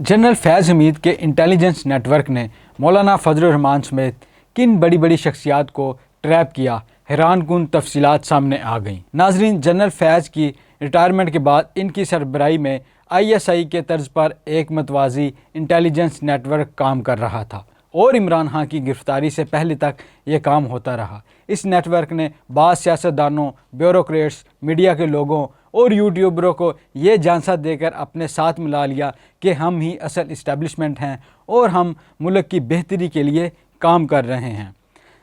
General फैज़ हमीद के intelligence network ने मौलाना फजलुर रहमान समेत किन बड़ी बड़ी शख्सियात को ट्रैप किया, हैरानकुन तफसीलात सामने आ गईं। नाजरीन, जनरल फैज़ की रिटायरमेंट के बाद इनकी सरबराही में ISI के तर्ज पर एक मतवाज़ी इंटेलिजेंस नेटवर्क काम कर रहा था और इमरान खान की गिरफ्तारी से पहले तक ये काम होता रहा। इस नेटवर्क ने बाज़ सियासतदानों, ब्यूरोक्रेट्स, मीडिया के लोगों और यूट्यूबरों को ये झांसा देकर अपने साथ मिला लिया कि हम ही असल इस्टेब्लिशमेंट हैं और हम मुल्क की बेहतरी के लिए काम कर रहे हैं।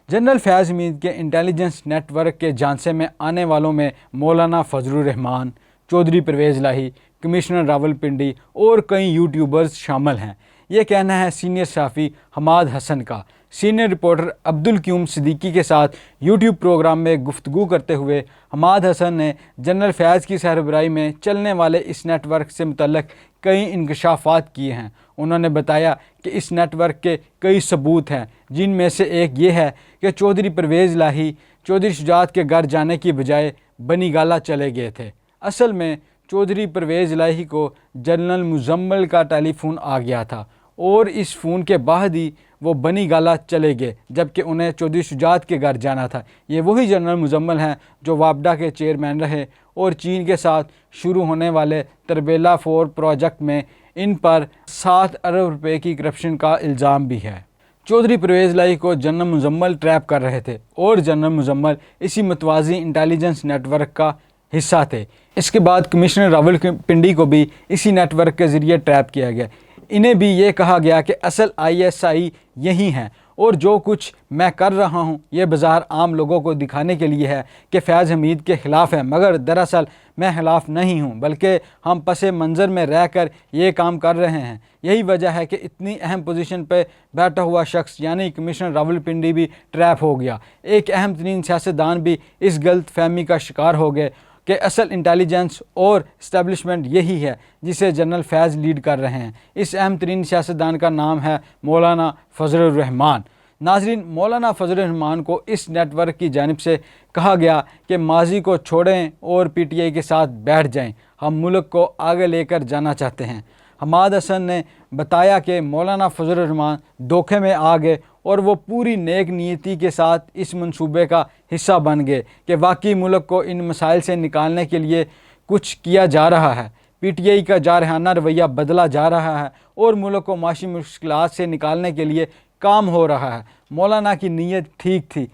जनरल फैज़ हमीद के इंटेलिजेंस नेटवर्क के झांसे में आने वालों में मौलाना फजलुर रहमान, चौधरी परवेज़ इलाही, कमिश्नर रावलपिंडी और कई यूट्यूबर्स शामिल हैं। ये कहना है सीनियर सहाफ़ी हमाद हसन का। सीनियर रिपोर्टर अब्दुल क्यूम सिद्दीकी के साथ यूट्यूब प्रोग्राम में गुफ्तगू करते हुए हमाद हसन ने जनरल फैज़ की सरबराही में चलने वाले इस नेटवर्क से मुतल्लिक़ कई इंकशाफात किए हैं। उन्होंने बताया कि इस नेटवर्क के कई सबूत हैं, जिनमें से एक ये है कि चौधरी परवेज़ इलाही चौधरी शुजात के घर जाने की बजाय बनी गाला चले गए थे। असल में चौधरी परवेज़ इलाही को जनरल मुजम्मल का टेलीफोन आ गया था और इस फ़ोन के बाद ही वो बनी गाला चले गए, जबकि उन्हें चौधरी शुजात के घर जाना था। ये वही जनरल मुजम्मल हैं जो वापडा के चेयरमैन रहे और चीन के साथ शुरू होने वाले तरबेला 4 प्रोजेक्ट में इन पर 7 अरब रुपए की करप्शन का इल्ज़ाम भी है। चौधरी परवेज़ इलाही को जनरल मुजम्मल ट्रैप कर रहे थे और जनरल मुजम्मल इसी मतवाज़ी इंटेलिजेंस नेटवर्क का हिस्सा थे। इसके बाद कमिश्नर रावलपिंडी को भी इसी नेटवर्क के ज़रिए ट्रैप किया गया। इन्हें भी ये कहा गया कि असल ISI यही हैं और जो कुछ मैं कर रहा हूँ ये बाज़ार आम लोगों को दिखाने के लिए है कि फैज़ हमीद के ख़िलाफ़ है, मगर दरअसल मैं ख़िलाफ़ नहीं हूँ, बल्कि हम पस मंज़र में रह कर ये काम कर रहे हैं। यही वजह है कि इतनी अहम पोजीशन पे बैठा हुआ शख्स यानी कमिश्नर रावलपिंडी भी ट्रैप हो गया। एक अहम तरीन सियासतदान भी इस गलत फहमी का शिकार हो गए कि असल इंटेलिजेंस और इस्टेब्लिशमेंट यही है जिसे जनरल फैज़ लीड कर रहे हैं। इस अहम तरीन सियासतदान का नाम है मौलाना फजलुर रहमान। नाजरीन, मौलाना फजलुर रहमान को इस नेटवर्क की जानिब से कहा गया कि माजी को छोड़ें और PTI के साथ बैठ जाएं, हम मुल्क को आगे लेकर जाना चाहते हैं। हमाद हसन ने बताया कि मौलाना फजलुर रहमान धोखे में आ गए और वो पूरी नेक नीयती के साथ इस मंसूबे का हिस्सा बन गए कि वाकई मुल्क को इन मसाइल से निकालने के लिए कुछ किया जा रहा है। PTI का जारहाना रवैया बदला जा रहा है और मुल्क को माशी मुश्किलात से निकालने के लिए काम हो रहा है। मौलाना की नीयत ठीक थी,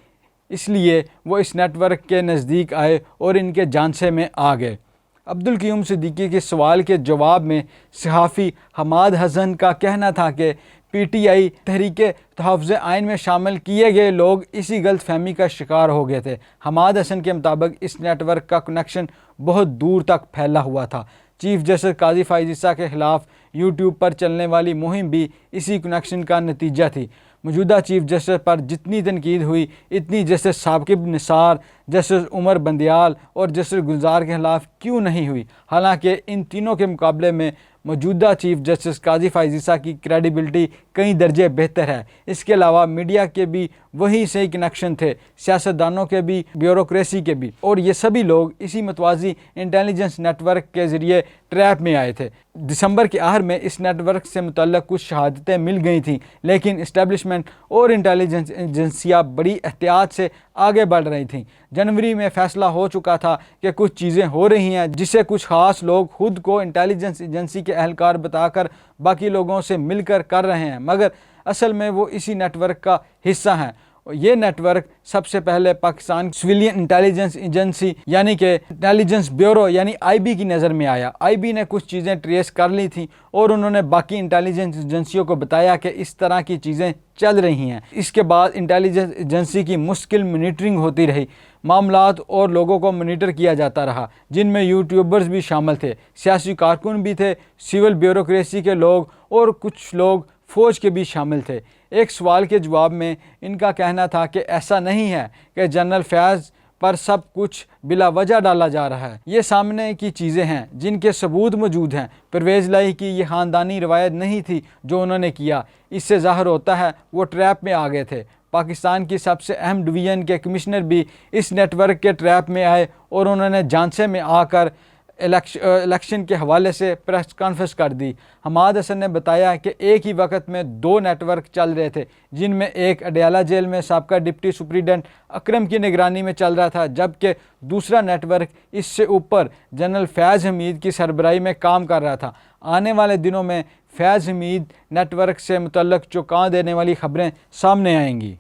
इसलिए वो इस नेटवर्क के नज़दीक आए और इनके झांसे में आ गए। अब्दुल क्यूम सिद्दीकी के सवाल के जवाब में सहाफ़ी हमाद हसन का कहना था कि PTI तहरीके तहफ़्ज़ुज़ आइन में शामिल किए गए लोग इसी गलत फहमी का शिकार हो गए थे। हमाद हसन के मुताबिक इस नेटवर्क का कनेक्शन बहुत दूर तक फैला हुआ था। चीफ जस्टिस काजी फ़ाइज़ ईसा के ख़िलाफ़ यूट्यूब पर चलने वाली मुहिम भी इसी कनेक्शन का नतीजा थी। मौजूदा चीफ जस्टिस पर जितनी तनकीद हुई, इतनी जस्टिस साकिब निसार, जस्टिस उमर बंदियाल और जस्टिस गुलजार के ख़िलाफ़ क्यों नहीं हुई? हालांकि इन तीनों के मुकाबले में मौजूदा चीफ जस्टिस काजी फ़ाइज़ ईसा की क्रेडिबिलिटी कई दर्जे बेहतर है। इसके अलावा मीडिया के भी वही सही कनेक्शन थे, सियासतदानों के भी, ब्यूरोक्रेसी के भी, और ये सभी लोग इसी मतवाज़ी इंटेलिजेंस नेटवर्क के ज़रिए ट्रैप में आए थे। दिसंबर के आखिर में इस नेटवर्क से मुतल्लिक़ कुछ शहादतें मिल गई थीं, लेकिन इस्टेब्लिशमेंट और इंटेलिजेंस एजेंसियाँ बड़ी एहतियात से आगे बढ़ रही थीं। जनवरी में फ़ैसला हो चुका था कि कुछ चीज़ें हो रही हैं जिसे कुछ ख़ास लोग खुद को इंटेलिजेंस एजेंसी के अहलकार बताकर बाकी लोगों से मिलकर कर रहे हैं, मगर असल में वो इसी नेटवर्क का हिस्सा हैं। ये नेटवर्क सबसे पहले पाकिस्तान सिविलियन इंटेलिजेंस एजेंसी यानी कि इंटेलिजेंस ब्यूरो यानी IB की नज़र में आया। IB ने कुछ चीज़ें ट्रेस कर ली थी और उन्होंने बाकी इंटेलिजेंस एजेंसियों को बताया कि इस तरह की चीज़ें चल रही हैं। इसके बाद इंटेलिजेंस एजेंसी की मुश्किल मॉनिटरिंग होती रही, मामलात और लोगों को मॉनिटर किया जाता रहा, जिनमें यूट्यूबर्स भी शामिल थे, सियासी कारकुन भी थे, सिविल ब्यूरोक्रेसी के लोग और कुछ लोग फ़ौज के भी शामिल थे। एक सवाल के जवाब में इनका कहना था कि ऐसा नहीं है कि जनरल फैज़ पर सब कुछ बिला वजह डाला जा रहा है। ये सामने की चीज़ें हैं जिनके सबूत मौजूद हैं। परवेज़ इलाही की ये ख़ानदानी रवायत नहीं थी जो उन्होंने किया, इससे ज़ाहिर होता है वो ट्रैप में आ गए थे। पाकिस्तान की सबसे अहम डिवीज़न के कमिश्नर भी इस नेटवर्क के ट्रैप में आए और उन्होंने झांसे में आकर الیکشن کے حوالے سے پریس کانفرنس کر دی۔ حماد حسن نے بتایا کہ ایک ہی وقت میں 2 نیٹ ورک چل رہے تھے، جن میں ایک اڈیالہ جیل میں سابقہ ڈپٹی سپرنٹنڈنٹ اکرم کی نگرانی میں چل رہا تھا، جبکہ دوسرا نیٹ ورک اس سے اوپر جنرل فیاض حمید کی سربراہی میں کام کر رہا تھا۔ آنے والے دنوں میں فیاض حمید نیٹ ورک سے متعلق چونکا دینے والی خبریں سامنے آئیں گی۔